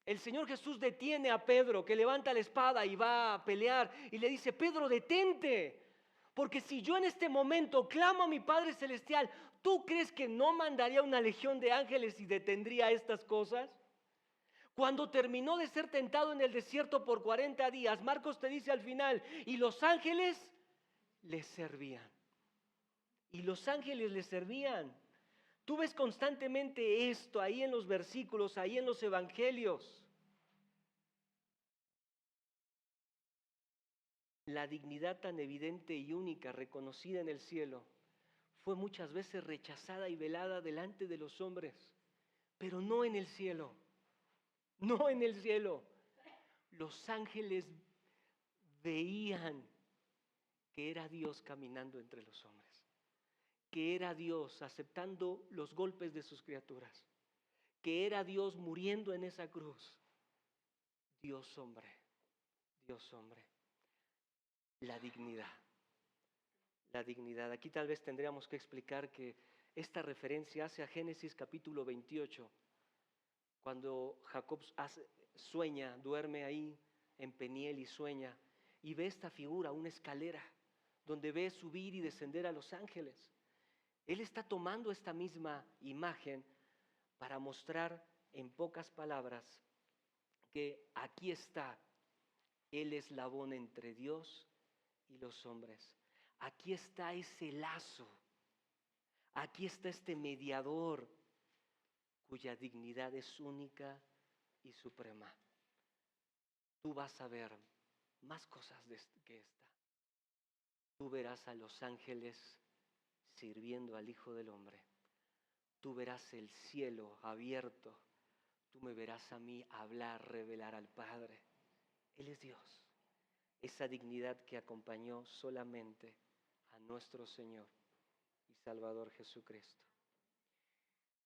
el Señor Jesús detiene a Pedro, que levanta la espada y va a pelear, y le dice: Pedro, detente, porque si yo en este momento clamo a mi Padre Celestial, ¿tú crees que no mandaría una legión de ángeles y detendría estas cosas? Cuando terminó de ser tentado en el desierto por 40 días, Marcos te dice al final, y los ángeles le servían. Y los ángeles le servían. Tú ves constantemente esto ahí en los versículos, ahí en los evangelios. La dignidad tan evidente y única reconocida en el cielo fue muchas veces rechazada y velada delante de los hombres, pero no en el cielo, no en el cielo. Los ángeles veían que era Dios caminando entre los hombres, que era Dios aceptando los golpes de sus criaturas, que era Dios muriendo en esa cruz. Dios hombre, Dios hombre. La dignidad. La dignidad. Aquí tal vez tendríamos que explicar que esta referencia hace a Génesis capítulo 28, cuando Jacob sueña, duerme ahí en Peniel y sueña, y ve esta figura, una escalera, donde ve subir y descender a los ángeles. Él está tomando esta misma imagen para mostrar en pocas palabras que aquí está el eslabón entre Dios y los hombres. Aquí está ese lazo, aquí está este mediador cuya dignidad es única y suprema. Tú vas a ver más cosas que esta. Tú verás a los ángeles sirviendo al Hijo del Hombre. Tú verás el cielo abierto. Tú me verás a mí hablar, revelar al Padre. Él es Dios. Esa dignidad que acompañó solamente a nuestro Señor y Salvador Jesucristo.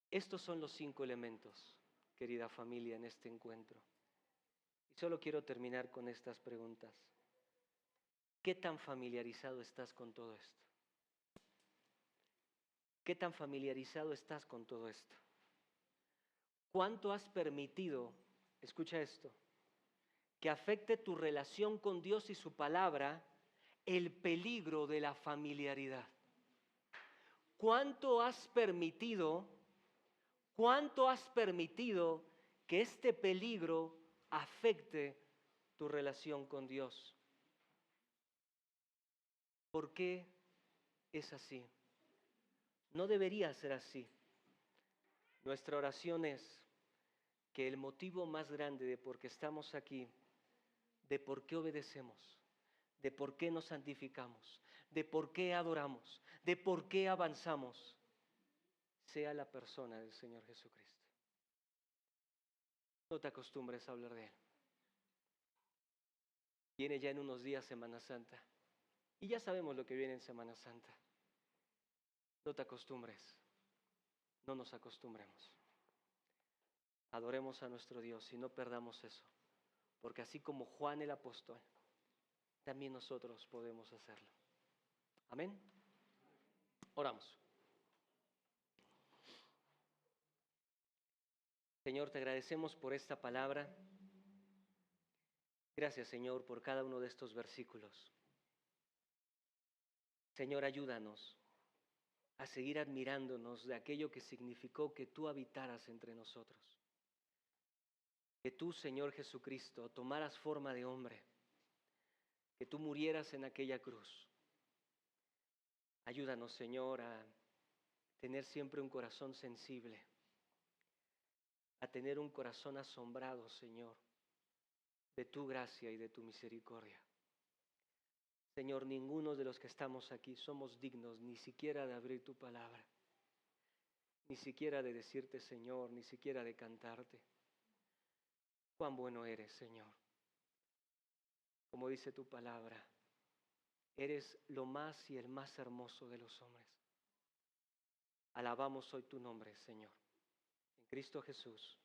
Estos son los 5 elementos, querida familia, en este encuentro. Y solo quiero terminar con estas preguntas. ¿Qué tan familiarizado estás con todo esto? ¿Qué tan familiarizado estás con todo esto? ¿Cuánto has permitido, escucha esto, que afecte tu relación con Dios y su palabra el peligro de la familiaridad? ¿Cuánto has permitido que este peligro afecte tu relación con Dios? ¿Por qué es así? No debería ser así. Nuestra oración es que el motivo más grande de por qué estamos aquí, de por qué obedecemos, de por qué nos santificamos, de por qué adoramos, de por qué avanzamos, sea la persona del Señor Jesucristo. No te acostumbres a hablar de Él. Viene ya en unos días Semana Santa y ya sabemos lo que viene en Semana Santa. No te acostumbres, no nos acostumbremos. Adoremos a nuestro Dios y no perdamos eso, porque así como Juan el apóstol, también nosotros podemos hacerlo. Amén. Oramos. Señor, te agradecemos por esta palabra. Gracias, Señor, por cada uno de estos versículos. Señor, ayúdanos a seguir admirándonos de aquello que significó que tú habitaras entre nosotros. Que tú, Señor Jesucristo, tomaras forma de hombre. Que tú murieras en aquella cruz. Ayúdanos, Señor, a tener siempre un corazón sensible. A tener un corazón asombrado, Señor, de tu gracia y de tu misericordia. Señor, ninguno de los que estamos aquí somos dignos ni siquiera de abrir tu palabra, ni siquiera de decirte Señor, ni siquiera de cantarte. Cuán bueno eres, Señor. Como dice tu palabra, Eres lo más y el más hermoso de los hombres. Alabamos hoy tu nombre, Señor. En Cristo Jesús.